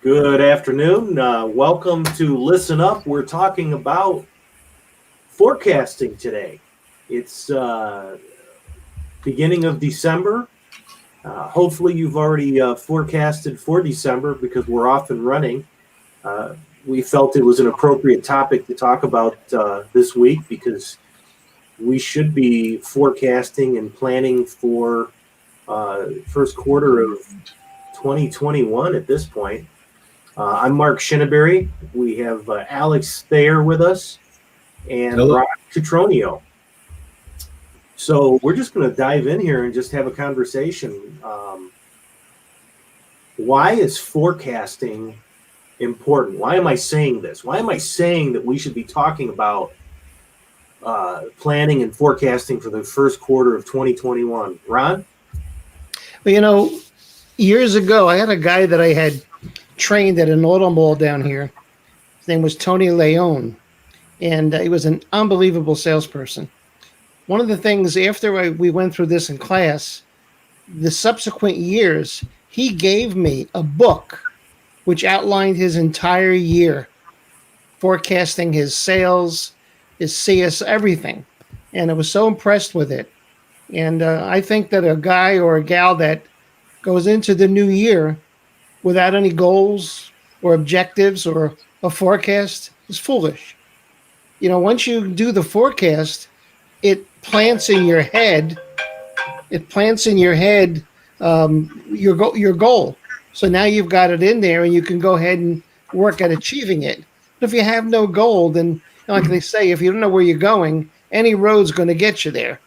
Good afternoon. Welcome to Listen Up. We're talking about forecasting today. It's beginning of December. Hopefully you've already forecasted for December because we're off and running. We felt it was an appropriate topic to talk about this week because we should be forecasting and planning for first quarter of 2021 at this point. I'm Mark Shinneberry. We have Alex Thayer with us and Ron Citronio. So we're just going to dive in here and just have a conversation. Why is forecasting important? Why am I saying this? Why am I saying that we should be talking about planning and forecasting for the first quarter of 2021? Ron? Well, years ago, I had a guy that I had trained at an auto mall down here. His name was Tony Leone, and he was an unbelievable salesperson. One of the things after we went through this in class, the subsequent years, he gave me a book which outlined his entire year, forecasting his sales, his CS, everything. And I was so impressed with it. And I think that a guy or a gal that goes into the new year without any goals or objectives or a forecast is foolish. Once you do the forecast, it plants in your head. Your goal. So now you've got it in there, and you can go ahead and work at achieving it. But if you have no goal, then like they say, if you don't know where you're going, any road's going to get you there.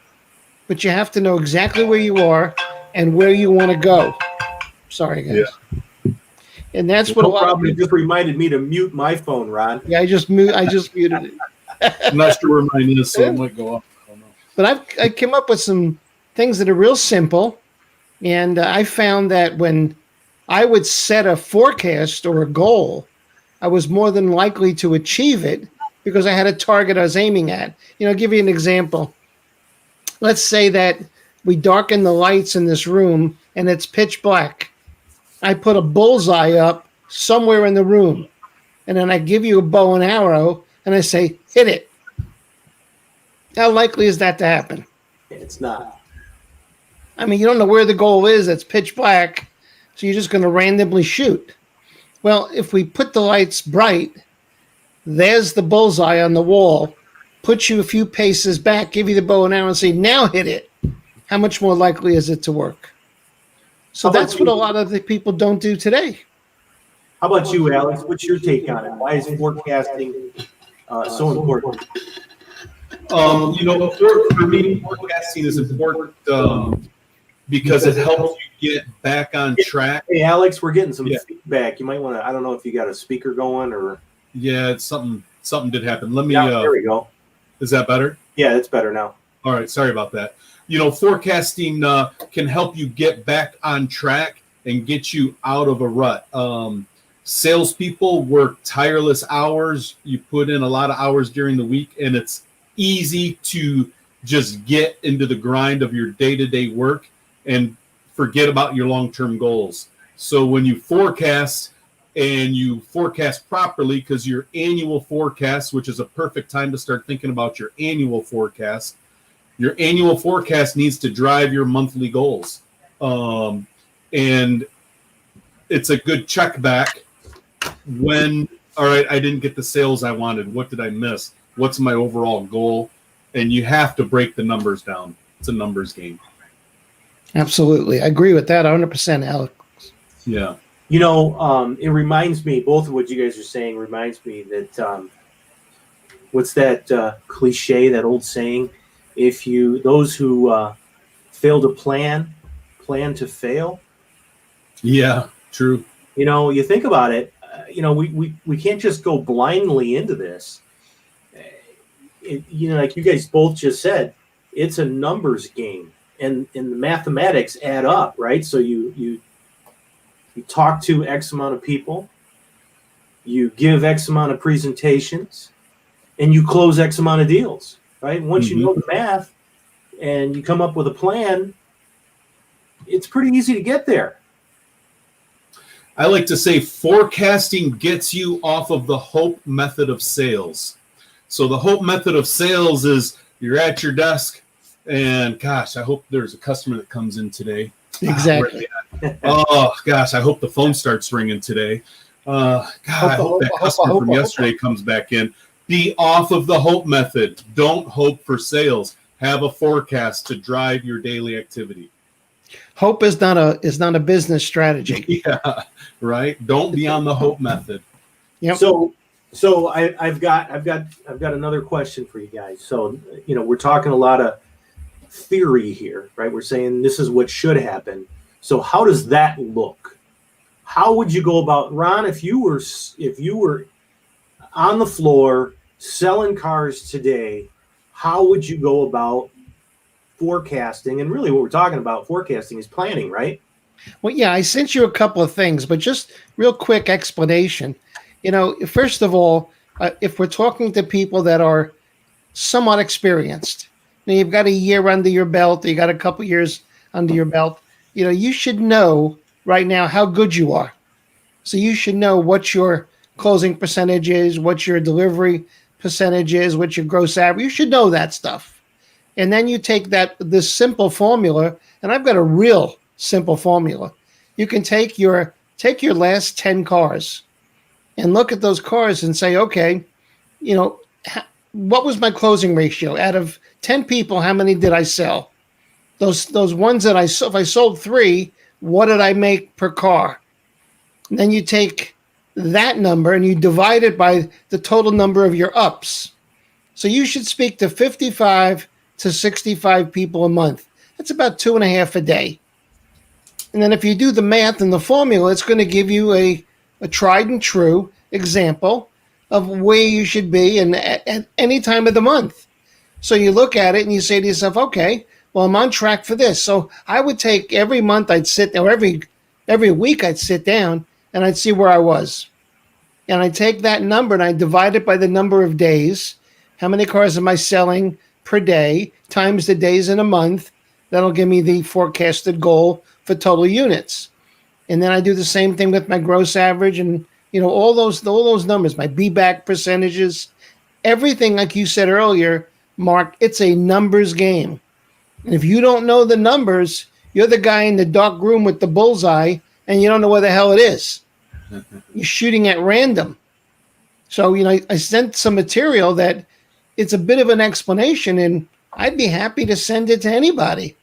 But you have to know exactly where you are and where you want to go. Sorry, guys. Yeah. And that's what a lot of people... It just reminded me to mute my phone, Ron. Yeah, I just muted it. I'm not sure where mine is, so it might go off. I don't know. But I came up with some things that are real simple, and I found that when I would set a forecast or a goal, I was more than likely to achieve it because I had a target I was aiming at. I'll give you an example. Let's say that we darken the lights in this room and it's pitch black. I put a bullseye up somewhere in the room, and then I give you a bow and arrow, and I say, hit it. How likely is that to happen? It's not. I mean, you don't know where the goal is. It's pitch black, so you're just going to randomly shoot. Well, if we put the lights bright, there's the bullseye on the wall, put you a few paces back, give you the bow and arrow, and say, now hit it. How much more likely is it to work? So that's what a lot of the people don't do today. How about you, Alex? What's your take on it? Why is forecasting so important? For me, forecasting is important because it helps you get back on track. Hey, Alex, we're getting some feedback. You might want to, I don't know if you got a speaker going or. Yeah, it's something did happen. Let me. There we go. Is that better? Yeah, it's better now. All right. Sorry about that. Forecasting can help you get back on track and get you out of a rut. Salespeople work tireless hours. You put in a lot of hours during the week, and it's easy to just get into the grind of your day-to-day work and forget about your long-term goals. So when you forecast and you forecast properly, because your annual forecast, which is a perfect time to start thinking about your annual forecast, your annual forecast needs to drive your monthly goals. And it's a good check back when, all right, I didn't get the sales I wanted. What did I miss? What's my overall goal? And you have to break the numbers down. It's a numbers game. Absolutely. I agree with that 100%, Alex. Yeah. It reminds me, both of what you guys are saying reminds me that, what's that cliche, that old saying? Those who fail to plan to fail. Yeah, true. You think about it, we can't just go blindly into this. Like you guys both just said, it's a numbers game, and the mathematics add up, right? So you talk to X amount of people, you give X amount of presentations, and you close X amount of deals, right? Once you know the math and you come up with a plan, it's pretty easy to get there. I like to say forecasting gets you off of the hope method of sales. So the hope method of sales is you're at your desk and gosh, I hope there's a customer that comes in today. Exactly. Oh gosh, I hope the phone starts ringing today. God, I hope that customer from yesterday comes back in. Be off of the hope method. Don't hope for sales. Have a forecast to drive your daily activity. Hope is not a business strategy. Yeah, right. Don't be on the hope method. Yep. So I've got another question for you guys. So we're talking a lot of theory here, right? We're saying this is what should happen. So how does that look? How would you go about, Ron, if you were on the floor selling cars today? How would you go about forecasting? And really, what we're talking about forecasting is planning, right? Well, yeah, I sent you a couple of things, but just real quick explanation. First of all, if we're talking to people that are somewhat experienced, you've got a year under your belt, you got a couple years under your belt, you should know right now how good you are. So you should know what your closing percentage is, what your delivery percentage is, what your gross average. You should know that stuff. And then you take this simple formula, and I've got a real simple formula. You can take your last 10 cars and look at those cars and say, okay, what was my closing ratio? Out of 10 people, how many did I sell? Those ones that if I sold 3, what did I make per car? And then you take that number and you divide it by the total number of your ups. So you should speak to 55 to 65 people a month. That's about 2.5 a day. And then if you do the math and the formula, it's going to give you a tried and true example of where you should be at any time of the month. So you look at it and you say to yourself, okay, well, I'm on track for this. So I would take every month I'd sit there, every week I'd sit down and I'd see where I was. And I'd take that number and I'd divide it by the number of days. How many cars am I selling per day times the days in a month? That'll give me the forecasted goal for total units. And then I do the same thing with my gross average and all those numbers, my B-back percentages, everything like you said earlier, Mark, it's a numbers game. And if you don't know the numbers, you're the guy in the dark room with the bullseye and you don't know where the hell it is. You're shooting at random. So, I sent some material that it's a bit of an explanation and I'd be happy to send it to anybody.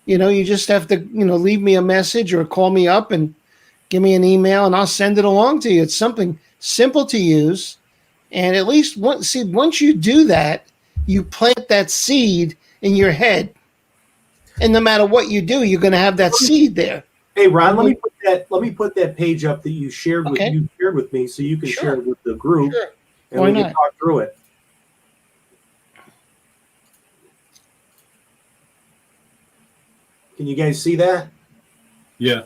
You just have to, leave me a message or call me up and give me an email and I'll send it along to you. It's something simple to use. And at least once you do that, you plant that seed in your head. And no matter what you do, you're going to have that seed there. Hey, Ron, let me put that page up that you shared with me so you can share it with the group. Sure. And we can talk through it. Can you guys see that? Yeah.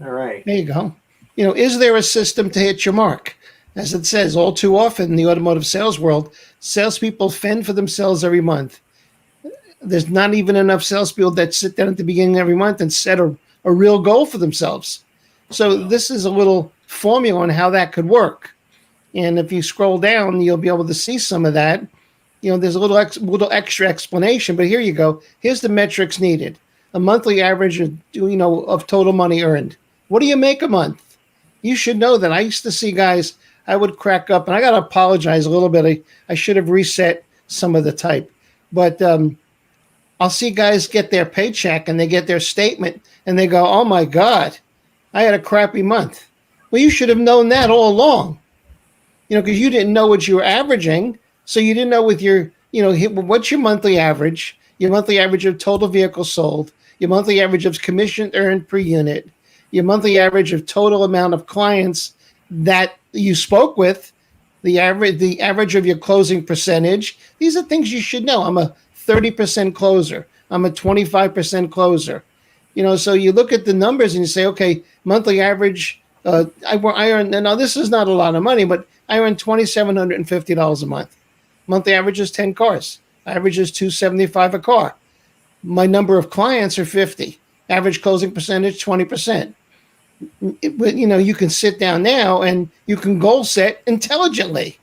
All right. There you go. Is there a system to hit your mark? As it says, all too often in the automotive sales world, salespeople fend for themselves every month. There's not even enough salespeople that sit down at the beginning of every month and set a real goal for themselves. So this is a little formula on how that could work. And if you scroll down, you'll be able to see some of that. There's a little extra explanation, but here you go. Here's the metrics needed. A monthly average of total money earned. What do you make a month? You should know that. I used to see guys, I would crack up, and I got to apologize a little bit. I should have reset some of the type. But I'll see guys get their paycheck and they get their statement and they go, oh my God, I had a crappy month. Well, you should have known that all along, because you didn't know what you were averaging. So you didn't know with your, what's your monthly average of total vehicles sold, your monthly average of commission earned per unit, your monthly average of total amount of clients that you spoke with, the average of your closing percentage. These are things you should know. I'm a 30% closer. I'm a 25% closer. So you look at the numbers and you say, okay, monthly average, I earn, now this is not a lot of money, but I earn $2,750 a month. Monthly average is 10 cars. Average is $275 a car. My number of clients are 50. Average closing percentage, 20%. you can sit down now and you can goal set intelligently.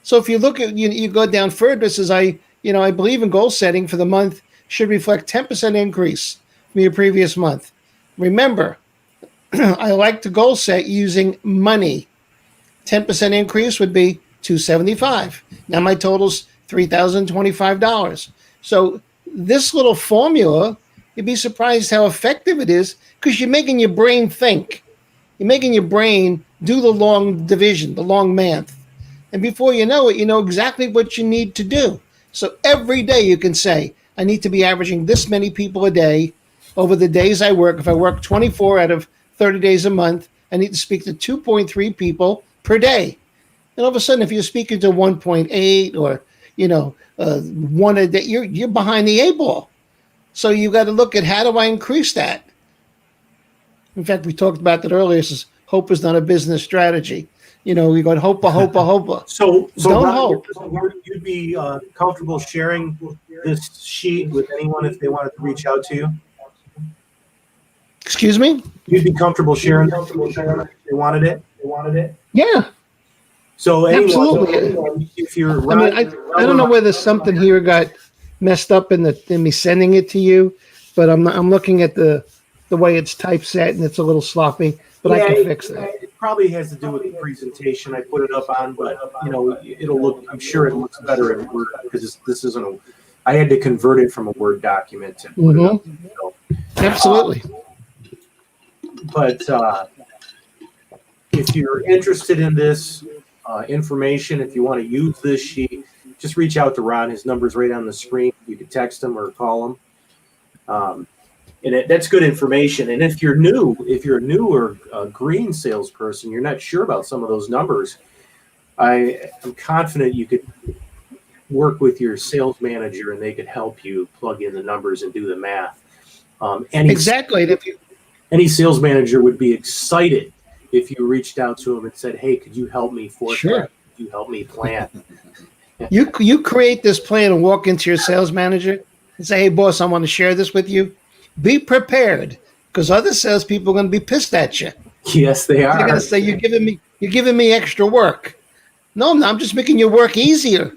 So if you look at you go down further, it says I believe in goal setting for the month should reflect 10% increase from your previous month. Remember, I like to goal set using money. 10% increase would be $275. Now my total's $3,025. So this little formula, you'd be surprised how effective it is because you're making your brain think. You're making your brain do the long division, the long math. And before you know it, you know exactly what you need to do. So every day you can say, I need to be averaging this many people a day over the days I work. If I work 24 out of 30 days a month, I need to speak to 2.3 people per day. And all of a sudden, if you're speaking to 1.8 or, one a day, you're behind the eight ball. So you got to look at how do I increase that? In fact, we talked about that earlier. It says hope is not a business strategy. We got hope. So don't Ron, hope. You'd be comfortable sharing this sheet with anyone if they wanted to reach out to you? Excuse me? You'd be comfortable sharing it if they wanted it? Yeah, So anyone, absolutely. if you're I mean, I don't know whether something here got messed up in me sending it to you, but I'm looking at the way it's typeset and it's a little sloppy, but I can fix that. It probably has to do with the presentation I put it up on, but it'll look. I'm sure it looks better in Word because this isn't I had to convert it from a Word document to put it up. So, absolutely. But if you're interested in this information, if you want to use this sheet, just reach out to Ron. His number's right on the screen. You can text him or call him. And that's good information. And if you're a new or green salesperson, you're not sure about some of those numbers, I am confident you could work with your sales manager and they could help you plug in the numbers and do the math. Exactly. Any sales manager would be excited if you reached out to him and said, hey, could you help me forecast? Sure. Could you help me plan? You create this plan and walk into your sales manager and say, hey, boss, I want to share this with you. Be prepared because other salespeople are going to be pissed at you. Yes, they are. They're going to say, you're giving me extra work. No, I'm just making your work easier.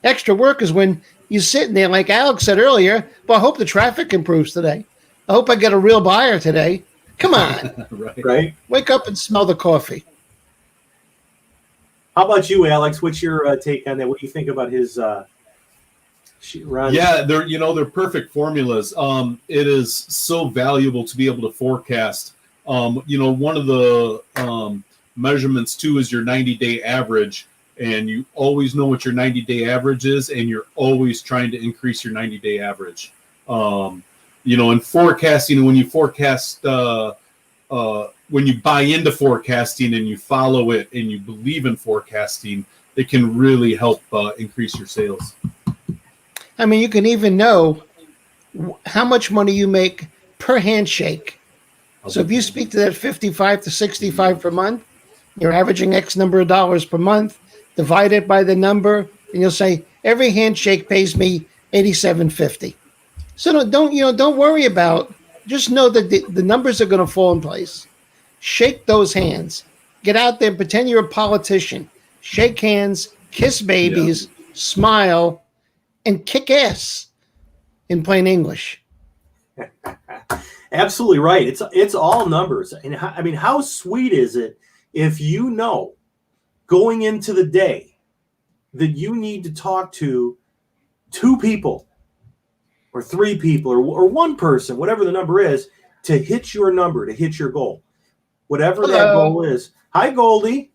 Extra work is when you're sitting there, like Alex said earlier, well, I hope the traffic improves today. I hope I get a real buyer today. Come on. Right. Wake up and smell the coffee. How about you, Alex? What's your take on that? What do you think about his run? Yeah, they're perfect formulas. It is so valuable to be able to forecast. One of the measurements too is your 90-day average, and you always know what your 90-day average is, and you're always trying to increase your 90-day average. In forecasting, when you forecast, when you buy into forecasting and you follow it and you believe in forecasting, it can really help increase your sales. I mean, you can even know how much money you make per handshake. So if you speak to that 55 to 65 per month, you're averaging X number of dollars per month, divide it by the number, and you'll say, every handshake pays me $87.50. So don't worry about, just know that the numbers are going to fall in place. Shake those hands. Get out there and pretend you're a politician. Shake hands, kiss babies, smile, and kick ass in plain English. Absolutely right. It's all numbers. And I mean, how sweet is it if you know going into the day that you need to talk to 2 people or 3 people or 1 person, whatever the number is, to hit your number, to hit your goal, whatever that goal is. Hi, Goldie.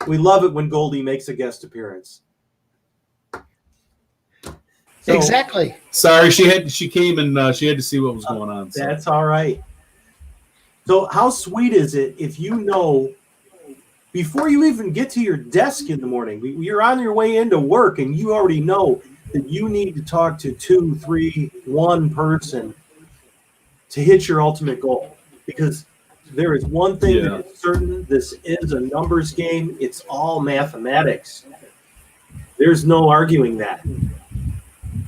We love it when Goldie makes a guest appearance. So, exactly. Sorry, she came and she had to see what was going on. So. That's all right. So how sweet is it if you know before you even get to your desk in the morning, you're on your way into work and you already know that you need to talk to 2, 3, 1 person to hit your ultimate goal. Because there is one thing that is certain, this is a numbers game. It's all mathematics. There's no arguing that.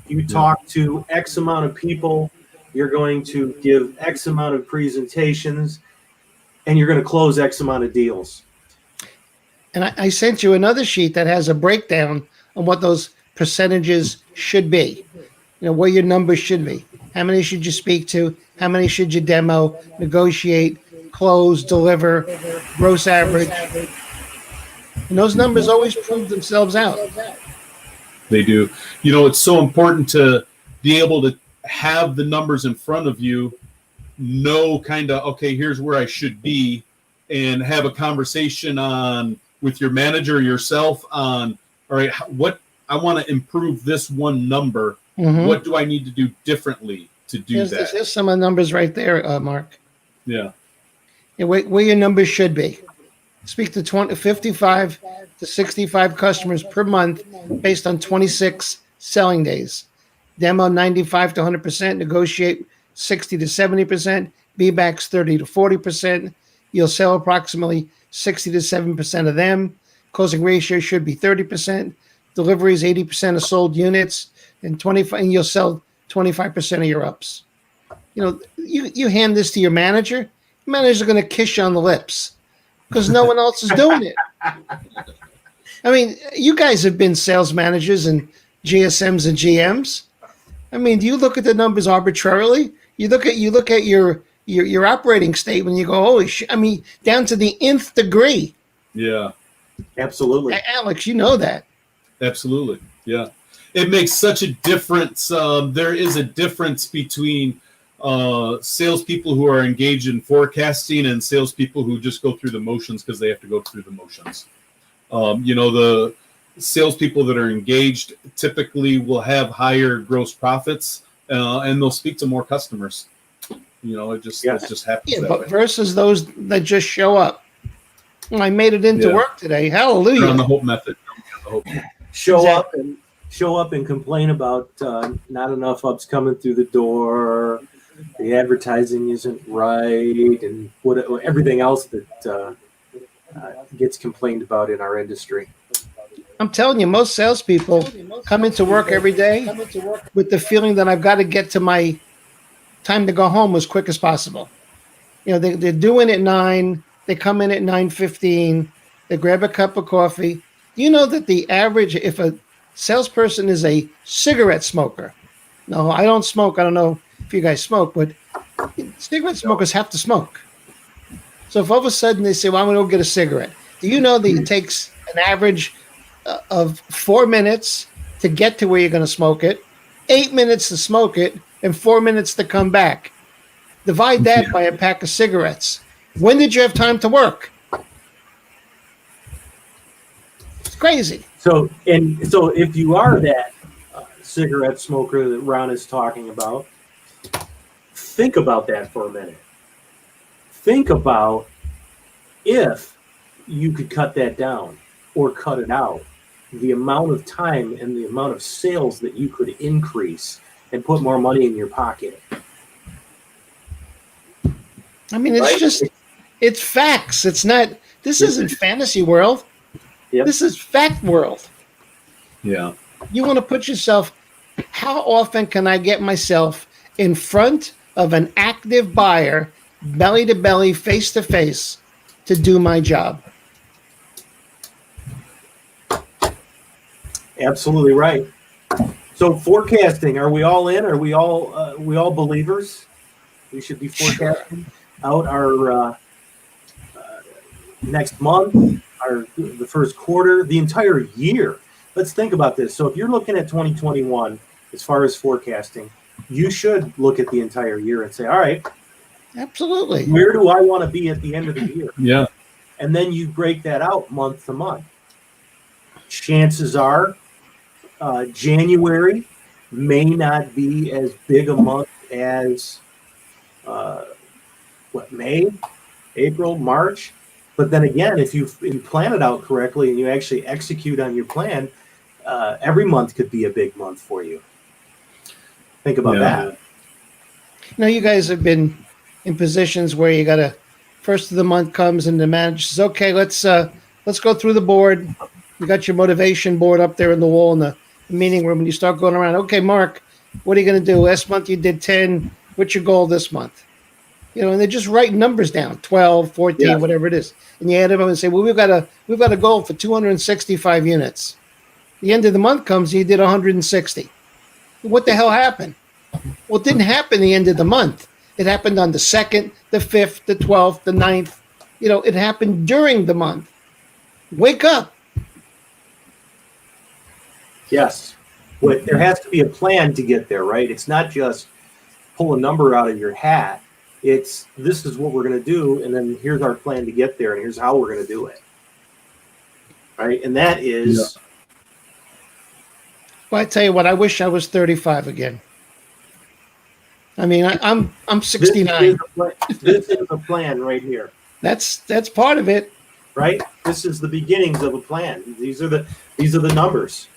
You talk to X amount of people you're going to give X amount of presentations, and you're going to close X amount of deals. And I sent you another sheet that has a breakdown on what those percentages should be. Where your numbers should be. How many should you speak to? How many should you demo, negotiate, close, deliver, gross average? And those numbers always prove themselves out. They do. It's so important to be able to have the numbers in front of you, know kind of, okay, here's where I should be, and have a conversation with your manager, yourself on, all right, what I want to improve this one number. Mm-hmm. What do I need to do differently to do that? There's some of the numbers right there, Mark. Yeah. Where your numbers should be. Speak to 55 to 65 customers per month based on 26 selling days. Demo 95 to 100%, negotiate 60 to 70%, B-backs 30 to 40%. You'll sell approximately 60 to 7% of them. Closing ratio should be 30%. Deliveries 80% of sold units, and you'll sell 25% of your ups. You hand this to your manager. Your manager's going to kiss you on the lips because no one else is doing it. I mean, you guys have been sales managers and GSMs and GMs. I mean, do you look at the numbers arbitrarily? You look at your operating statement and you go, holy shit. I mean, down to the nth degree. Yeah. Absolutely. Alex, you know that. Absolutely. Yeah. It makes such a difference. There is a difference between salespeople who are engaged in forecasting and salespeople who just go through the motions because they have to go through the motions. The salespeople that are engaged typically will have higher gross profits and they'll speak to more customers. It just happens. Yeah, but way. Versus those that just show up. I made it into work today. Hallelujah. They're on the Hope method. Show up and complain about not enough ups coming through the door, the advertising isn't right, and everything else that gets complained about in our industry. I'm telling you, most salespeople come into work every day with the feeling that I've got to get to my time to go home as quick as possible. They're doing at 9. They come in at 9:15. They grab a cup of coffee. You know that the average, if a salesperson is a cigarette smoker, no, I don't smoke. I don't know if you guys smoke, but cigarette smokers have to smoke. So if all of a sudden they say, well, I'm going to go get a cigarette, do you know that it takes an average of 4 minutes to get to where you're going to smoke it, 8 minutes to smoke it, and 4 minutes to come back? Divide that by a pack of cigarettes. When did you have time to work? It's crazy. So if you are that cigarette smoker that Ron is talking about, think about that for a minute. Think about if you could cut that down or cut it out, the amount of time and the amount of sales that you could increase and put more money in your pocket. I mean, it's facts. It's not, this isn't fantasy world. Yep. This is fact world. Yeah. You want to put yourself, how often can I get myself in front of an active buyer, belly to belly, face to face, to do my job? Absolutely right. So forecasting, are we all in? Are we all believers? We should be forecasting out our next month, the first quarter, the entire year. Let's think about this. So if you're looking at 2021 as far as forecasting, you should look at the entire year and say, all right, absolutely, where do I want to be at the end of the year? Yeah. And then you break that out month to month. Chances are January may not be as big a month as May, April, March. But then again, if you plan it out correctly and you actually execute on your plan, every month could be a big month for you. Think about that. Now, you guys have been in positions where you got to, first of the month comes and the manager says, okay, let's go through the board. You got your motivation board up there in the wall in the meeting room, and you start going around. Okay, Mark, what are you going to do? Last month you did 10. what's your goal this month? And they just write numbers down, 12, 14, Yes. whatever it is. And you add them up and say, well, we've got a goal for 265 units. The end of the month comes, you did 160. What the hell happened? Well, it didn't happen the end of the month. It happened on the 2nd, the 5th, the 12th, the 9th. It happened during the month. Wake up. Yes. But there has to be a plan to get there, right? It's not just pull a number out of your hat. It's this is what we're going to do, and then here's our plan to get there, and here's how we're going to do it. Right? And that is... Well, I tell you what, I wish I was 35 again. I mean, I'm 69. This is a plan right here. That's part of it. Right? This is the beginnings of a plan. These are the numbers.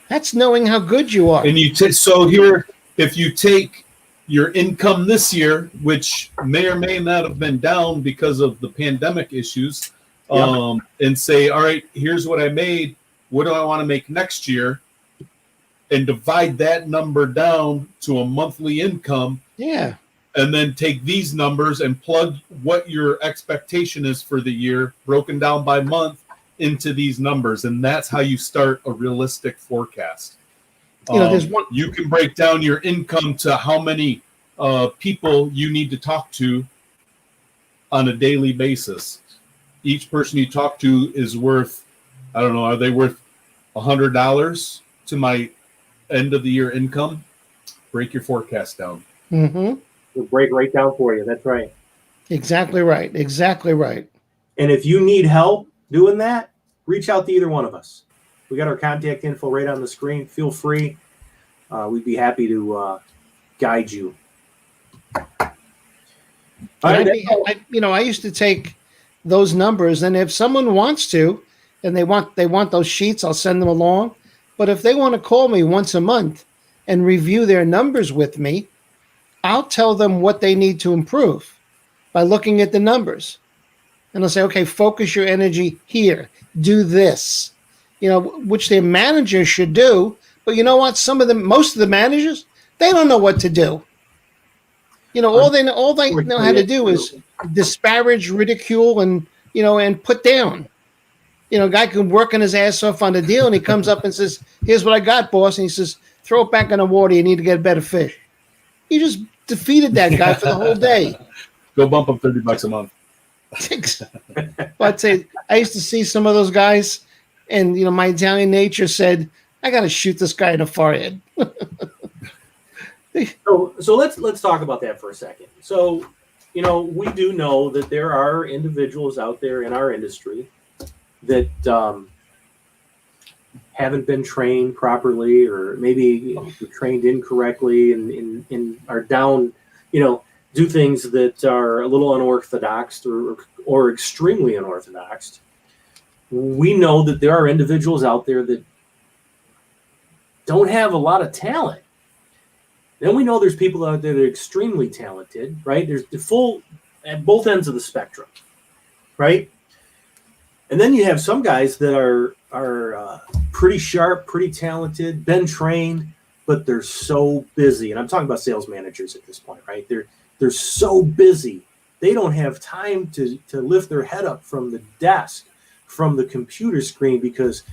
That's knowing how good you are. And so here, if you take your income this year, which may or may not have been down because of the pandemic issues, and say, all right, here's what I made. What do I want to make next year? And divide that number down to a monthly income. Yeah. And then take these numbers and plug what your expectation is for the year, broken down by month, into these numbers. And that's how you start a realistic forecast. There's one. You can break down your income to how many people you need to talk to on a daily basis. Each person you talk to is worth, I don't know, are they worth $100 to my end of the year income? Break your forecast down. Mm-hmm. We'll break right down for you. That's right. Exactly right. Exactly right. And if you need help doing that, reach out to either one of us. We got our contact info right on the screen. Feel free. We'd be happy to guide you. I used to take those numbers, and if someone wants to, and they want those sheets, I'll send them along. But if they want to call me once a month and review their numbers with me, I'll tell them what they need to improve by looking at the numbers. And I'll say, okay, focus your energy here. Do this, which their manager should do. But you know what? Most of the managers, they don't know what to do. All they know how to do is disparage, ridicule, and put down. A guy can work on his ass off on the deal, and he comes up and says, here's what I got, boss. And he says, throw it back in the water. You need to get a better fish. You just defeated that guy for the whole day. Go bump him $30 a month. I'd say I used to see some of those guys, and my Italian nature said, I got to shoot this guy in the forehead. So let's talk about that for a second. So, we do know that there are individuals out there in our industry that haven't been trained properly, or maybe trained incorrectly, and are down, do things that are a little unorthodox or extremely unorthodox. We know that there are individuals out there that don't have a lot of talent. Then we know there's people out there that are extremely talented, right? There's the full at both ends of the spectrum, right? And then you have some guys that are pretty sharp, pretty talented, been trained, but they're so busy. And I'm talking about sales managers at this point, right? They're so busy. They don't have time to lift their head up from the desk, from the computer screen, because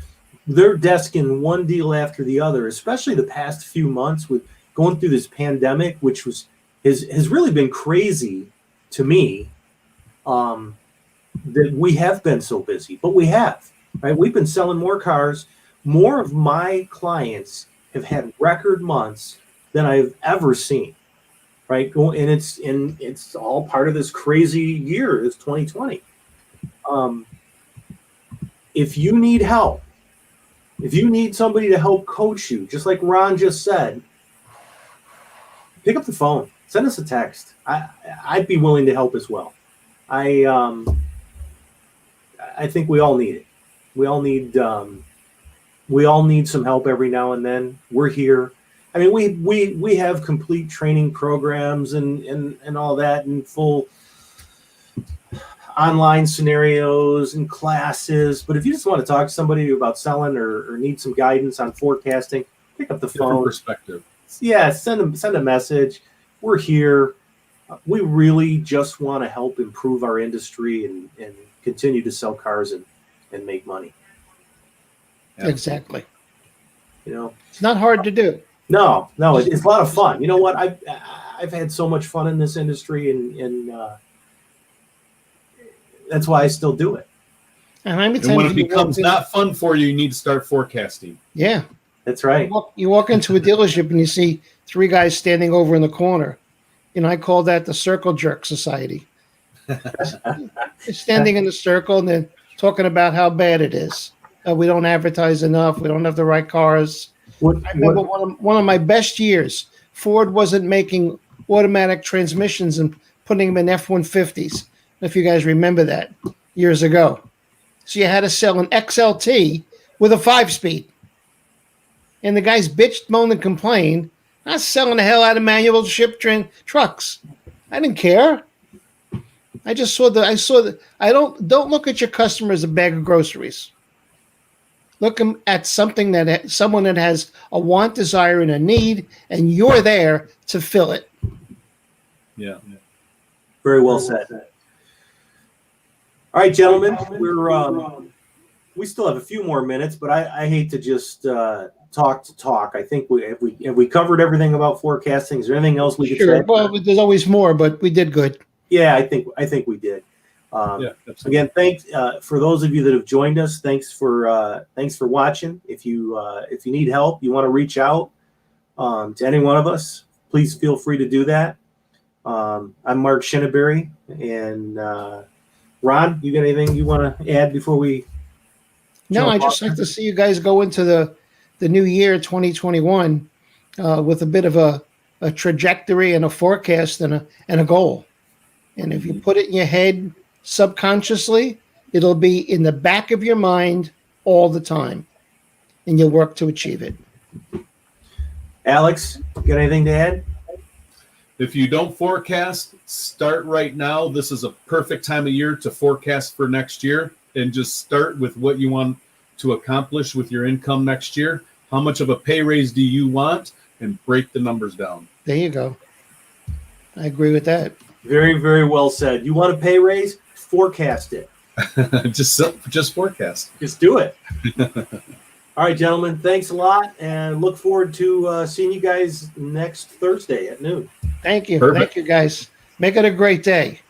they're desking one deal after the other, especially the past few months with going through this pandemic, which has really been crazy to me, that we have been so busy. But we have, right? We've been selling more cars. More of my clients have had record months than I've ever seen, right? And it's all part of this crazy year, this 2020. If you need help, if you need somebody to help coach you, just like Ron just said, pick up the phone, send us a text. I'd be willing to help as well. I think we all need it. We all need some help every now and then. We're here. I mean, we have complete training programs and all that, and full online scenarios and classes. But if you just want to talk to somebody about selling or need some guidance on forecasting, pick up the phone. Perspective. Yeah, send a message. We're here. We really just want to help improve our industry and continue to sell cars and make money. Exactly. You know, It's not hard to do. no, it's a lot of fun. You know what? I've had so much fun in this industry, and that's why I still do it. And how many And when times it you walk becomes in- not fun for you, you need to start forecasting. Yeah. That's right. You walk into a dealership and you see three guys standing over in the corner. I call that the circle jerk society. They're standing in the circle and they're talking about how bad it is. We don't advertise enough. We don't have the right cars. I remember one of my best years, Ford wasn't making automatic transmissions and putting them in F-150s. If you guys remember that years ago. So you had to sell an XLT with a 5-speed. And the guys bitched, moaned, and complained. I was selling the hell out of manual ship trucks. I didn't care. I just saw don't look at your customer as a bag of groceries. Look at someone that has a want, desire, and a need, and you're there to fill it. Yeah. Very well said. All right, gentlemen, we still have a few more minutes, but I hate to just talk to talk. I think we covered everything about forecasting. Is there anything else we could say? Sure. Well, there's always more, but we did good. Yeah, I think we did. Again, thanks for those of you that have joined us. Thanks for watching. If you need help, you want to reach out to any one of us, please feel free to do that. I'm Mark Shinneberry, and Ron, you got anything you want to add before we? No, I just like to see you guys go into the new year 2021 with a bit of a trajectory and a forecast and a goal. And if you put it in your head subconsciously, it'll be in the back of your mind all the time, and you'll work to achieve it. Alex, got anything to add? If you don't forecast, start right now. This is a perfect time of year to forecast for next year, and just start with what you want to accomplish with your income next year. How much of a pay raise do you want? And break the numbers down. There you go. I agree with that. Very, very well said. You want a pay raise? Forecast it. just forecast. Just do it. All right, gentlemen. Thanks a lot, and look forward to seeing you guys next Thursday at noon. Thank you. Perfect. Thank you, guys. Make it a great day.